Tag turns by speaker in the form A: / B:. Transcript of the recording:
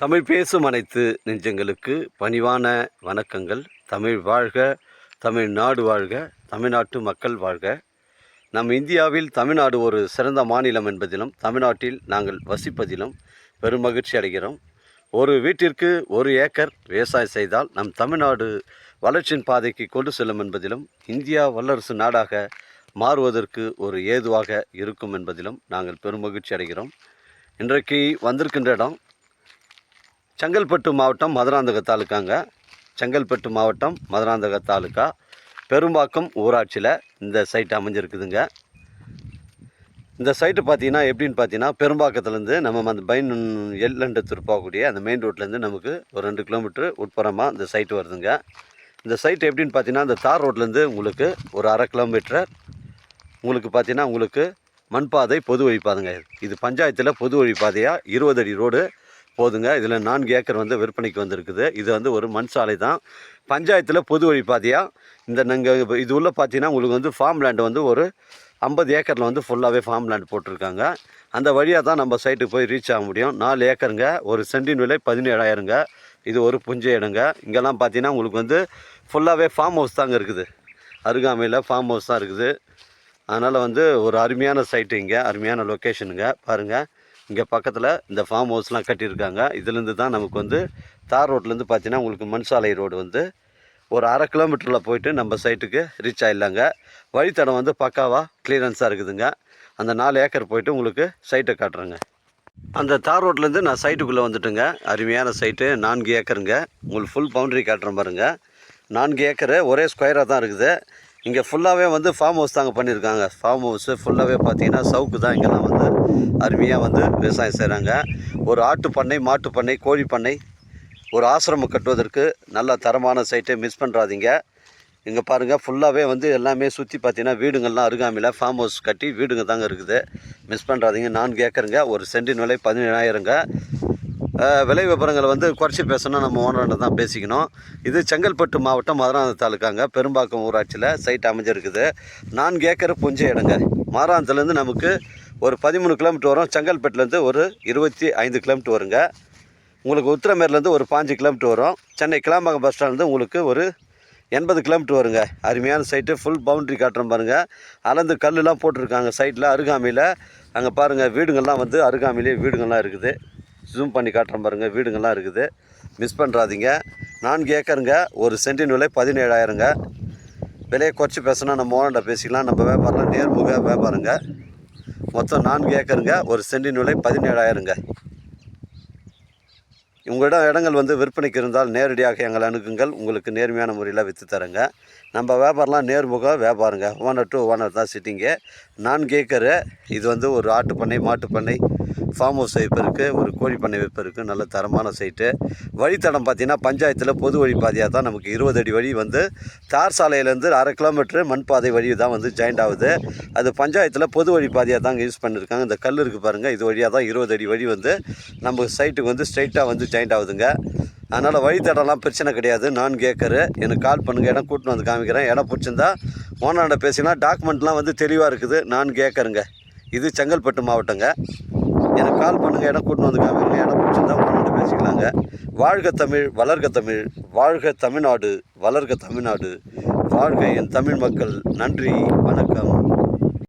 A: தமிழ் பேசும் அனைத்து நெஞ்சங்களுக்கு பணிவான வணக்கங்கள். தமிழ் வாழ்க, தமிழ்நாடு வாழ்க, தமிழ்நாட்டு மக்கள் வாழ்க. நம் இந்தியாவில் தமிழ்நாடு ஒரு சிறந்த மாநிலம் என்பதிலும் தமிழ்நாட்டில் நாங்கள் வசிப்பதிலும் பெரும் மகிழ்ச்சி அடைகிறோம். ஒரு வீட்டிற்கு 1 ஏக்கர் விவசாயம் செய்தால் நம் தமிழ்நாடு வளர்ச்சியின் பாதைக்கு கொண்டு செல்லும் என்பதிலும் இந்தியா வல்லரசு நாடாக மாறுவதற்கு ஒரு ஏதுவாக இருக்கும் என்பதிலும் நாங்கள் பெரும் மகிழ்ச்சி அடைகிறோம். இன்றைக்கு வந்திருக்கின்ற இடம் செங்கல்பட்டு மாவட்டம் மதுராந்தக தாலுக்காங்க. செங்கல்பட்டு மாவட்டம் மதுராந்தக தாலுக்கா பெரும்பாக்கம் ஊராட்சியில் இந்த சைட்டு அமைஞ்சிருக்குதுங்க. இந்த சைட்டு பார்த்தீங்கன்னா எப்படின்னு பார்த்தீங்கன்னா, பெரும்பாக்கத்துலேருந்து நம்ம அந்த பைன் எல்லண்டத்தூர் போகக்கூடிய அந்த மெயின் ரோட்லேருந்து நமக்கு ஒரு 2 கிலோமீட்டர் உட்புறமாக இந்த சைட்டு வருதுங்க. இந்த சைட்டு எப்படின்னு பார்த்தீங்கன்னா, இந்த தார் ரோட்லேருந்து உங்களுக்கு ஒரு 1/2 கிலோமீட்டர் உங்களுக்கு பார்த்தீங்கன்னா உங்களுக்கு மண்பாதை பொது வழிப்பாதைங்க. இது பஞ்சாயத்தில் பொது வழிப்பாதையாக 20 அடி ரோடு போதுங்க. இதில் 4 ஏக்கர் விற்பனைக்கு வந்திருக்குது. இது ஒரு மண் சாலை தான். பஞ்சாயத்தில் பொது வழிப்பாதையாக இந்த நாங்கள் இது உள்ள பார்த்தீங்கன்னா உங்களுக்கு ஃபார்ம் லேண்டு ஒரு 50 ஏக்கரில் ஃபுல்லாகவே ஃபார்ம் லேண்ட் போட்டிருக்காங்க. அந்த வழியாக தான் நம்ம சைட்டுக்கு போய் ரீச் ஆக முடியும். 4 ஏக்கருங்க. ஒரு சென்டின் விலை 17,000ங்க. இது ஒரு புஞ்சை இடங்க. இங்கெல்லாம் பார்த்தீங்கன்னா உங்களுக்கு ஃபுல்லாகவே ஃபார்ம் ஹவுஸ் தாங்க இருக்குது. அருகாமையில் ஃபார்ம் ஹவுஸ் தான் இருக்குது. அதனால் ஒரு அருமையான சைட்டு, இங்கே அருமையான லொக்கேஷனுங்க. பாருங்கள், இங்கே பக்கத்தில் இந்த ஃபார்ம் ஹவுஸ்லாம் கட்டியிருக்காங்க. இதுலேருந்து தான் நமக்கு தார் ரோட்லேருந்து பார்த்தீங்கன்னா உங்களுக்கு மண் சாலை ரோடு ஒரு 1/2 கிலோமீட்டரில் போயிட்டு நம்ம சைட்டுக்கு ரீச் ஆகிடலாங்க. வழித்தடம் பக்காவாக கிளியரன்ஸாக இருக்குதுங்க. அந்த 4 ஏக்கர் போயிட்டு உங்களுக்கு சைட்டை காட்டுறேங்க. அந்த தார் ரோட்லேருந்து நான் சைட்டுக்குள்ளே வந்துட்டுங்க. அருமையான சைட்டு, 4 ஏக்கருங்க. உங்களுக்கு ஃபுல் பவுண்ட்ரி காட்டுறேன் பாருங்கள். 4 ஏக்கரு ஒரே ஸ்கொயராக தான் இருக்குது. இங்கே ஃபுல்லாகவே ஃபார்ம் ஹவுஸ் தாங்க பண்ணியிருக்காங்க. ஃபார்ம் ஹவுஸு ஃபுல்லாகவே பார்த்தீங்கன்னா சவுக்கு தான். இங்கெல்லாம் அருமையாக விவசாயம் செய்கிறாங்க. ஒரு ஆட்டு பண்ணை, மாட்டு பண்ணை, கோழி பண்ணை, ஒரு ஆசிரமம் கட்டுவதற்கு நல்ல தரமான சைட்டை மிஸ் பண்ணுறாதீங்க. இங்கே பாருங்கள், ஃபுல்லாகவே எல்லாமே சுற்றி பார்த்தீங்கன்னா வீடுங்கள்லாம் அருகாமையில் ஃபார்ம் ஹவுஸ் கட்டி வீடுங்க தாங்க இருக்குது. மிஸ் பண்ணுறாதீங்க. 4 ஏக்கருங்க. ஒரு சென்டின் விலை 17,000ங்க. விலை விவரங்களை குறைச்சி பேசணும்னா நம்ம ஓனர்கிட்ட தான் பேசிக்கணும். இது செங்கல்பட்டு மாவட்டம் மதுராந்தக தாலுக்காங்க. பெரும்பாக்கம் ஊராட்சியில் சைட் அமைஞ்சிருக்குது. 4 ஏக்கர் புஞ்சை இடங்க. மாராந்தத்துலேருந்து நமக்கு ஒரு 13 கிலோமீட்டர் வரும். செங்கல்பட்டுலேருந்து ஒரு 25 கிலோமீட்டர் வருங்க. உங்களுக்கு உத்திரமேர்லேருந்து ஒரு 5 கிலோமீட்டர் வரும். சென்னை கிளாம்பாக்கம் பஸ் ஸ்டாண்ட்லேருந்து உங்களுக்கு ஒரு 80 கிலோமீட்டர் வருங்க. அருமையான சைட்டு. ஃபுல் பவுண்ட்ரி காட்டுறோம் பாருங்கள். அளந்து கல்லுலாம் போட்டிருக்காங்க சைட்டில். அருகாமையில் அங்கே பாருங்கள், வீடுங்கள்லாம் அருகாமையிலே வீடுங்கள்லாம் இருக்குது. ஜூம் பண்ணி காட்டுறோம் பாருங்கள், வீடுங்கள்லாம் இருக்குது. மிஸ் பண்ணுறாதீங்க. 4 ஏக்கருங்க. ஒரு சென்டின் விலை 17,000ங்க. விலையை குறைச்சி பேசினா நம்ம ஓனர்கிட்ட பேசிக்கலாம். நம்ம வியாபாரம் நேர்முக வியாபாரங்க. மொத்தம் 4 ஏக்கருங்க. ஒரு சென்டின் விலை 17,000ங்க. உங்களிடம் இடங்கள் விற்பனைக்கு இருந்தால் நேரடியாக எங்களை அணுகுங்கள். உங்களுக்கு நேர்மையான முறையில் விற்று தரேங்க. நம்ம வியாபாரம்லாம் நேர்முக வியாபாரங்க. ஓனர் டு ஓனர் தான் சிட்டிங்கு. 4 ஏக்கரு. இது ஒரு ஆட்டு பண்ணை, மாட்டு பண்ணை, ஃபார்ம் ஹவுஸ் வைப்பதற்கு, ஒரு கோழி பண்ணை வைப்பதற்கு நல்ல தரமான சைட்டு. வழித்தடம் பார்த்திங்கன்னா பஞ்சாயத்தில் பொது வழிப்பாதையாக தான் நமக்கு 20 அடி வழி தார் சாலையிலேருந்து 1/2 கிலோமீட்டர் மண்பாதை வழி தான் ஜாயிண்ட் ஆகுது. அது பஞ்சாயத்தில் பொது வழிப்பாதையாக தாங்க யூஸ் பண்ணியிருக்காங்க. இந்த கல் இருக்குது பாருங்கள், இது வழியாக தான் 20 அடி வழி நம்ம சைட்டுக்கு ஸ்ட்ரைட்டாக ஜாயிண்ட் ஆகுதுங்க. அதனால் வழித்தடம்லாம் பிரச்சனை கிடையாது. 4 ஏக்கரு. எனக்கு கால் பண்ணுங்கள், இடம் கூட்டின்னு காமிக்கிறேன். இடம் பிடிச்சிருந்தா ஓனர்கிட்ட பேசினா டாக்குமெண்ட்லாம் தெளிவாக இருக்குது. 4 ஏக்கருங்க. இது செங்கல்பட்டு மாவட்டங்க. எனக்கு கால் பண்ணுங்கள், இடம் கூட்டின்னு காமிக்கிறேன். இடம் பிடிச்சிருந்தா ஓனர்கிட்ட பேசிக்கலாங்க. வாழ்க தமிழ், வளர்க தமிழ். வாழ்க தமிழ்நாடு, வளர்க தமிழ்நாடு. வாழ்க என் தமிழ் மக்கள். நன்றி, வணக்கம்.